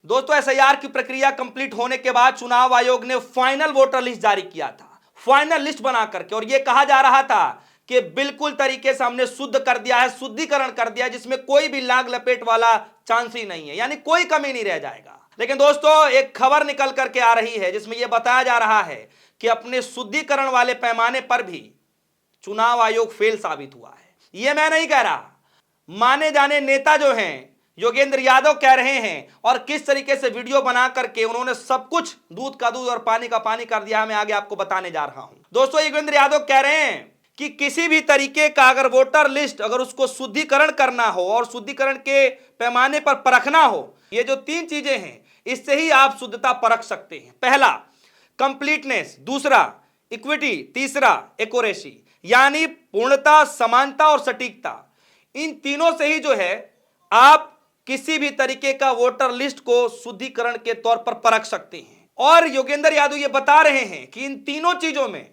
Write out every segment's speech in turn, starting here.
दोस्तों एसआईआर की प्रक्रिया कंप्लीट होने के बाद चुनाव आयोग ने फाइनल वोटर लिस्ट जारी किया था, फाइनल लिस्ट बना करके, और यह कहा जा रहा था कि बिल्कुल तरीके से हमने शुद्ध कर दिया है, शुद्धिकरण कर दिया है, जिसमें कोई भी लाग लपेट वाला चांस ही नहीं है, यानी कोई कमी नहीं रह जाएगा। लेकिन दोस्तों एक खबर निकल करके आ रही है जिसमें यह बताया जा रहा है कि अपने शुद्धिकरण वाले पैमाने पर भी चुनाव आयोग फेल साबित हुआ है। यह मैं नहीं कह रहा, माने जाने नेता जो हैं योगेंद्र यादव कह रहे हैं, और किस तरीके से वीडियो बना करके उन्होंने सब कुछ दूध का दूध और पानी का पानी कर दिया, मैं आगे आपको बताने जा रहा हूं। दोस्तों योगेंद्र यादव कह रहे हैं कि किसी भी तरीके का अगर वोटर लिस्ट अगर उसको शुद्धिकरण करना हो और शुद्धिकरण के पैमाने पर परखना हो, ये जो 3 चीजें हैं इससे ही आप शुद्धता परख सकते हैं। पहला कंप्लीटनेस, दूसरा इक्विटी, तीसरा एक्यूरेसी, यानी पूर्णता, समानता और सटीकता। इन तीनों से ही जो है आप किसी भी तरीके का वोटर लिस्ट को शुद्धिकरण के तौर पर परख सकते हैं। और योगेंद्र यादव ये बता रहे हैं कि इन तीनों चीजों में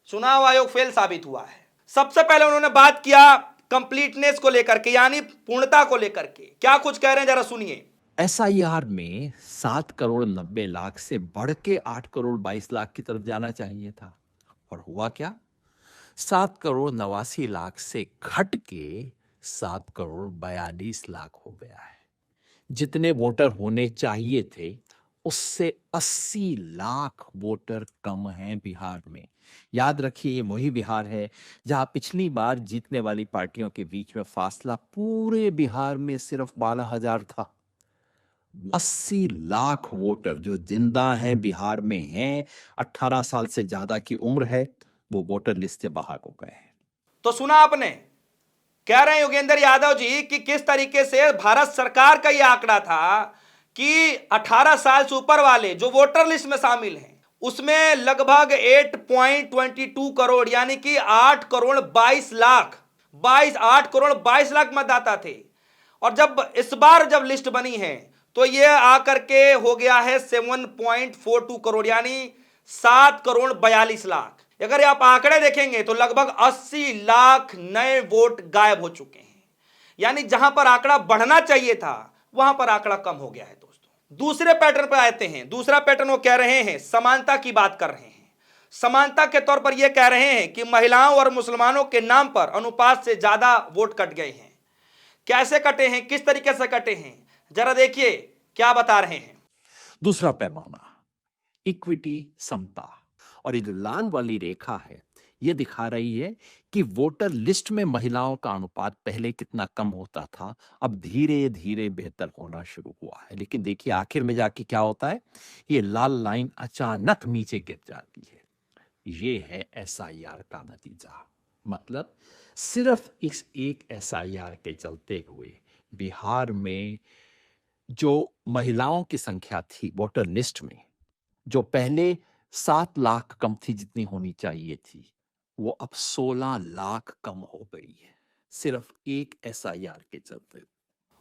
चुनाव आयोग फेल साबित हुआ है। सबसे पहले उन्होंने बात किया कंप्लीटनेस को लेकर के, यानी पूर्णता को लेकर के। क्या कुछ कह रहे हैं जरा सुनिए। एसआईआर में 7 करोड़ 90 लाख से बढ़ के 8 करोड़ 22 लाख की तरफ जाना चाहिए था, और हुआ क्या? 7 करोड़ 89 लाख से घट के 7 करोड़ 42 लाख हो गया है। जितने वोटर होने चाहिए थे उससे 80 लाख वोटर कम हैं बिहार में। याद रखिए, ये वही बिहार है जहां पिछली बार जीतने वाली पार्टियों के बीच में फासला पूरे बिहार में सिर्फ 12,000 था। 80 लाख वोटर जो जिंदा हैं बिहार में हैं, 18 साल से ज्यादा की उम्र है, वो वोटर लिस्ट से बाहर हो गए हैं। तो सुना आपने, कह रहे हैं योगेंद्र यादव जी कि किस तरीके से भारत सरकार का यह आंकड़ा था कि 18 साल से ऊपर वाले जो वोटर लिस्ट में शामिल हैं उसमें लगभग 8.22 करोड़ यानी कि 8 करोड़ 22 लाख 8 करोड़ 22 लाख मतदाता थे। और जब इस बार जब लिस्ट बनी है तो यह आकर के हो गया है 7.42 करोड़ यानी 7 करोड़ 42 लाख। अगर आप आंकड़े देखेंगे तो लगभग 80 लाख नए वोट गायब हो चुके हैं, यानी जहां पर आंकड़ा बढ़ना चाहिए था वहां पर आंकड़ा कम हो गया है। दोस्तों दूसरे पैटर्न पर आते हैं। दूसरा पैटर्न वो कह रहे हैं, समानता की बात कर रहे हैं। समानता के तौर पर यह कह रहे हैं कि महिलाओं और मुसलमानों के नाम पर अनुपात से ज्यादा वोट कट गए हैं। कैसे कटे हैं, किस तरीके से कटे हैं, जरा देखिए क्या बता रहे हैं। दूसरा पैमाना इक्विटी, समता, और ये जो लाल वाली रेखा है ये दिखा रही है कि वोटर लिस्ट में महिलाओं का अनुपात पहले कितना कम होता था, अब धीरे धीरे बेहतर होना शुरू हुआ है। लेकिन देखिए आखिर में जाके क्या होता है, ये लाल लाइन अचानक नीचे गिर जाती है। ये है एसआईआर का नतीजा। मतलब सिर्फ इस एक एसआईआर के चलते हुए बिहार में जो महिलाओं की संख्या थी वोटर लिस्ट में, जो पहले 7 लाख कम थी जितनी होनी चाहिए थी, वो अब 16 लाख कम हो गई है, सिर्फ एक एसआईआर के चलते।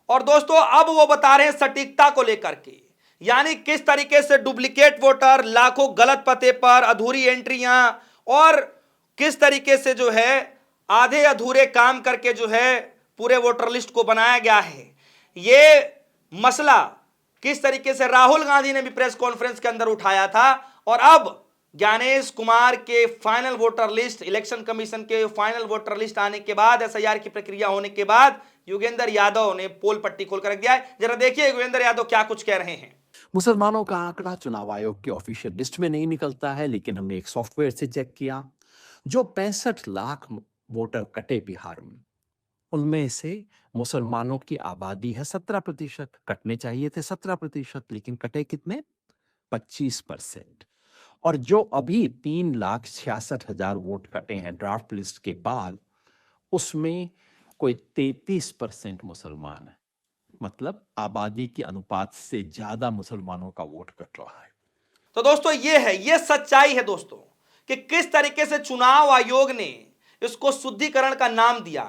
और दोस्तों अब वो बता रहे हैं सटीकता को लेकर के, यानी किस तरीके से डुप्लीकेट वोटर, लाखों गलत पते पर अधूरी एंट्रियां, और किस तरीके से जो है आधे अधूरे काम करके जो है पूरे वोटर लिस्ट को बनाया गया है। ये मसला किस तरीके से राहुल गांधी ने भी प्रेस कॉन्फ्रेंस के अंदर उठाया था, और अब ज्ञानेश कुमार के final voter list, election commission के फाइनल वोटर लिस्ट आने के बाद, एसआईआर की प्रक्रिया होने के बाद योगेंद्र यादव ने पोल पट्टी खोलकर रख दिया है। जरा देखिए योगेंद्र यादव क्या कुछ कह रहे हैं। मुसलमानों का आंकड़ा चुनाव आयोग के ऑफिशियल लिस्ट में नहीं निकलता है, लेकिन हमने एक सॉफ्टवेयर से चेक किया। जो 65 लाख वोटर कटे बिहार में, उनमें से मुसलमानों की आबादी है 17%। कटने चाहिए थे 17%, लेकिन कटे कितने? 25%। और जो अभी 3,66,000 वोट कटे हैं ड्राफ्ट लिस्ट के बाद, उसमें कोई 33% मुसलमान है। मतलब आबादी के अनुपात से ज्यादा मुसलमानों का वोट कट रहा है। तो दोस्तों ये सच्चाई है दोस्तों कि किस तरीके से चुनाव आयोग ने इसको शुद्धिकरण का नाम दिया।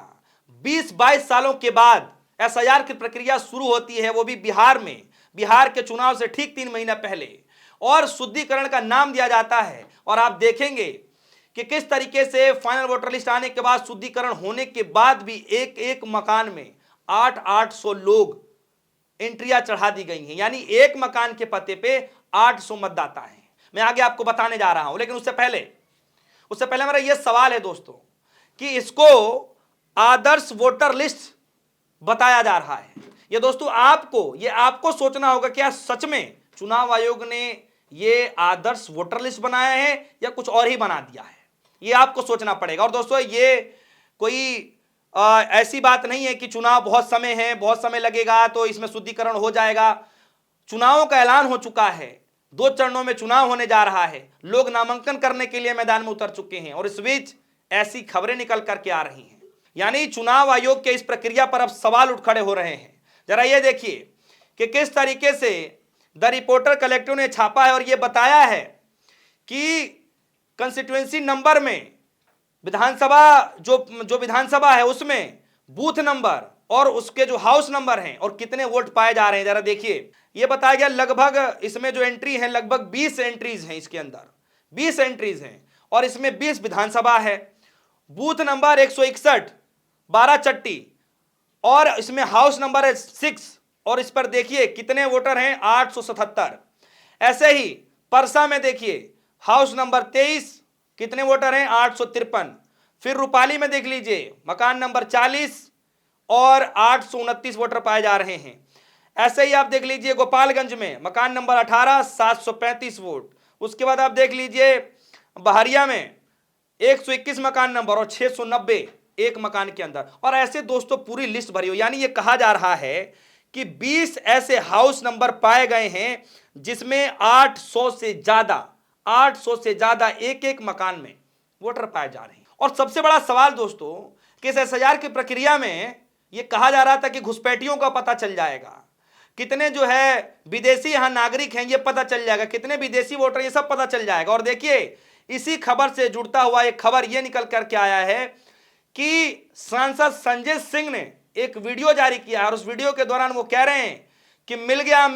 20-22 सालों के बाद एसआईआर की प्रक्रिया शुरू होती है, वो भी बिहार में, बिहार के चुनाव से ठीक 3 महीना पहले, और शुद्धिकरण का नाम दिया जाता है। और आप देखेंगे कि किस तरीके से फाइनल वोटर लिस्ट आने के बाद, शुद्धिकरण होने के बाद भी एक एक मकान में 800 लोग एंट्रियां चढ़ा दी गई हैं, यानी एक मकान के पते पे 800 मतदाता हैं। मैं आगे आपको बताने जा रहा हूं, लेकिन उससे पहले मेरा यह सवाल है दोस्तों कि इसको आदर्श वोटर लिस्ट बताया जा रहा है। ये दोस्तों आपको सोचना होगा, क्या सच में चुनाव आयोग ने ये आदर्श वोटर लिस्ट बनाया है या कुछ और ही बना दिया है? ये आपको सोचना पड़ेगा। और दोस्तों ये कोई ऐसी बात नहीं है कि चुनाव बहुत समय लगेगा तो इसमें शुद्धिकरण हो जाएगा। चुनावों का ऐलान हो चुका है, 2 चरणों में चुनाव होने जा रहा है, लोग नामांकन करने के लिए मैदान में उतर चुके हैं और इस बीच ऐसी खबरें निकल करके आ रही हैं, यानी चुनाव आयोग के इस प्रक्रिया पर अब सवाल उठ खड़े हो रहे हैं। जरा ये देखिए कि किस तरीके से द रिपोर्टर कलेक्टिव ने छापा है और यह बताया है कि कंस्टिट्यूएंसी नंबर में विधानसभा जो विधानसभा है उसमें बूथ नंबर और उसके जो हाउस नंबर हैं और कितने वोट पाए जा रहे हैं। जरा देखिए, यह बताया गया लगभग इसमें जो एंट्री है लगभग 20 एंट्रीज हैं, इसके अंदर 20 एंट्रीज हैं और इसमें 20 विधानसभा है, बूथ नंबर 161 12 चट्टी और इसमें हाउस नंबर है 6 और इस पर देखिए कितने वोटर हैं 877। ऐसे ही परसा में देखिए हाउस नंबर 23 कितने वोटर हैं 853। फिर रूपाली में देख लीजिए मकान नंबर 40 और 829 वोटर पाए जा रहे हैं। ऐसे ही आप देख लीजिए गोपालगंज में मकान नंबर 18 735 वोट। उसके बाद आप देख लीजिए बहरिया में 121 मकान नंबर और 690 एक मकान के अंदर। और ऐसे दोस्तों पूरी लिस्ट भरी हो, यानी ये कहा जा रहा है कि 20 ऐसे हाउस नंबर पाए गए हैं जिसमें 800 से ज्यादा एक मकान में वोटर पाए जा रहे हैं। और सबसे बड़ा सवाल दोस्तों कि इस एसआईआर की प्रक्रिया में यह कहा जा रहा था कि घुसपैठियों का पता चल जाएगा, कितने जो है विदेशी यहां नागरिक हैं ये पता चल जाएगा, कितने विदेशी वोटर ये सब पता चल जाएगा। और देखिए इसी खबर से जुड़ता हुआ एक खबर यह निकल करके आया है कि सांसद संजय सिंह ने एक वीडियो जारी किया और उस वीडियो के दौरान वो कह रहे हैं कि मिल गया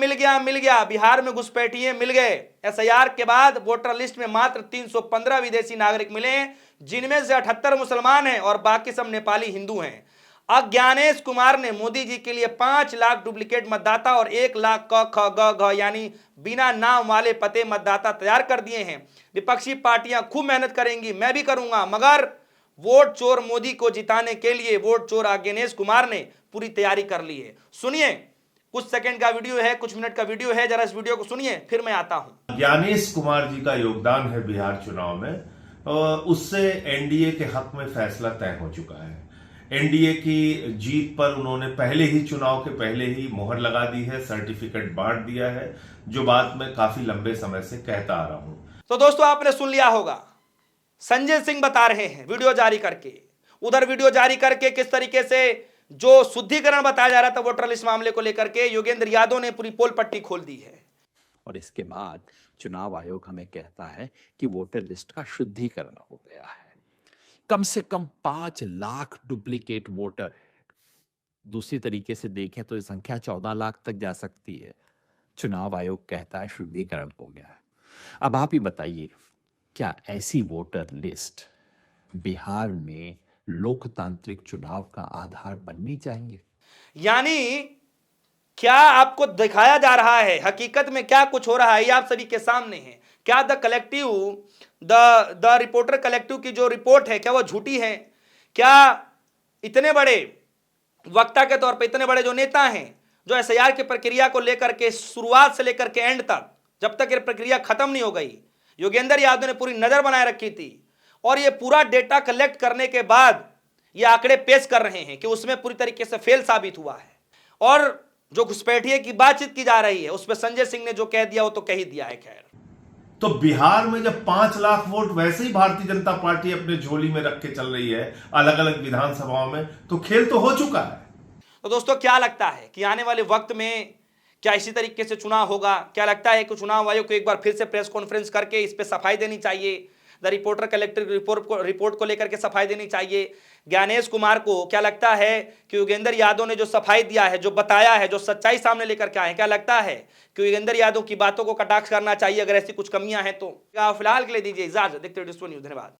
बिहार में घुसपैठिए मिल गए। एसआईआर के बाद वोटर लिस्ट में मात्र 315 विदेशी नागरिक मिले हैं, जिनमें से 78 मुसलमान हैं और बाकी सब नेपाली हिंदू हैं। ज्ञानेश कुमार ने मोदी जी के लिए 5 लाख डुप्लीकेट मतदाता और 1 लाख क ख ग घ यानी बिना नाम वाले पते मतदाता तैयार कर दिए हैं। विपक्षी पार्टियां खूब मेहनत करेंगी, मैं भी करूंगा, मगर वोट चोर मोदी को जिताने के लिए वोट चोर ज्ञानेश कुमार ने पूरी तैयारी कर ली है। सुनिए, कुछ सेकंड का वीडियो है, कुछ मिनट का वीडियो है, जरा इस वीडियो को सुनिए फिर मैं आता हूं। ज्ञानेश कुमार जी का योगदान है बिहार चुनाव में, उससे एनडीए के हक में फैसला तय हो चुका है। एनडीए की जीत पर उन्होंने चुनाव के पहले ही मोहर लगा दी है, सर्टिफिकेट बांट दिया है, जो बात मैं काफी लंबे समय से कहता आ रहा हूं। तो दोस्तों आपने सुन लिया होगा, संजय सिंह बता रहे हैं वीडियो जारी करके, उधर वीडियो जारी करके किस तरीके से जो शुद्धिकरण बताया जा रहा था वोटर लिस्ट मामले को लेकर के योगेंद्र यादव ने पूरी पोल पट्टी खोल दी है। और इसके बाद चुनाव आयोग हमें कहता है कि वोटर लिस्ट का शुद्धिकरण हो गया है। कम से कम 5 लाख डुप्लीकेट वोटर। दूसरी तरीके से देखें तो ये संख्या 14 लाख तक जा सकती है। चुनाव आयोग कहता है शुद्धिकरण हो गया है। अब आप ही बताइए, क्या ऐसी वोटर लिस्ट बिहार में लोकतांत्रिक चुनाव का आधार बननी चाहिए? यानी क्या आपको दिखाया जा रहा है हकीकत में क्या कुछ हो रहा है, ये आप सभी के सामने है। क्या द रिपोर्टर कलेक्टिव की जो रिपोर्ट है क्या वो झूठी है? क्या इतने बड़े वक्ता के तौर पे इतने बड़े जो नेता हैं जो एसआईआर की प्रक्रिया को लेकर के शुरुआत से लेकर के एंड तक, जब तक ये प्रक्रिया खत्म नहीं हो गई, योगेंद्र यादव ने पूरी नजर बनाए रखी थी और ये पूरा डेटा कलेक्ट करने के बाद ये आंकड़े पेश कर रहे हैं कि उसमें पूरी तरीके से फेल साबित हुआ है। और जो घुसपैठिए की बातचीत की जा रही है उस पर संजय सिंह ने जो कह दिया वो तो कह ही दिया है। खैर, तो बिहार में जब 5 लाख वोट वैसे ही भारतीय जनता पार्टी अपने झोली में रख के चल रही है अलग अलग विधानसभाओं में, तो खेल तो हो चुका है। तो दोस्तों क्या लगता है कि आने वाले वक्त में क्या इसी तरीके से चुनाव होगा? क्या लगता है कि चुनाव आयोग को एक बार फिर से प्रेस कॉन्फ्रेंस करके इस पे सफाई देनी चाहिए, द रिपोर्टर कलेक्टिव रिपोर्ट को लेकर के सफाई देनी चाहिए? ज्ञानेश कुमार को क्या लगता है कि योगेंद्र यादव ने जो सफाई दिया है, जो बताया है, जो सच्चाई सामने लेकर के आए हैं, क्या लगता है कि योगेंद्र यादव की बातों को कटाक्ष करना चाहिए अगर ऐसी कुछ कमियां हैं तो? फिलहाल के लिए दीजिए इजाजत, देखते रहिए न्यूज़। धन्यवाद।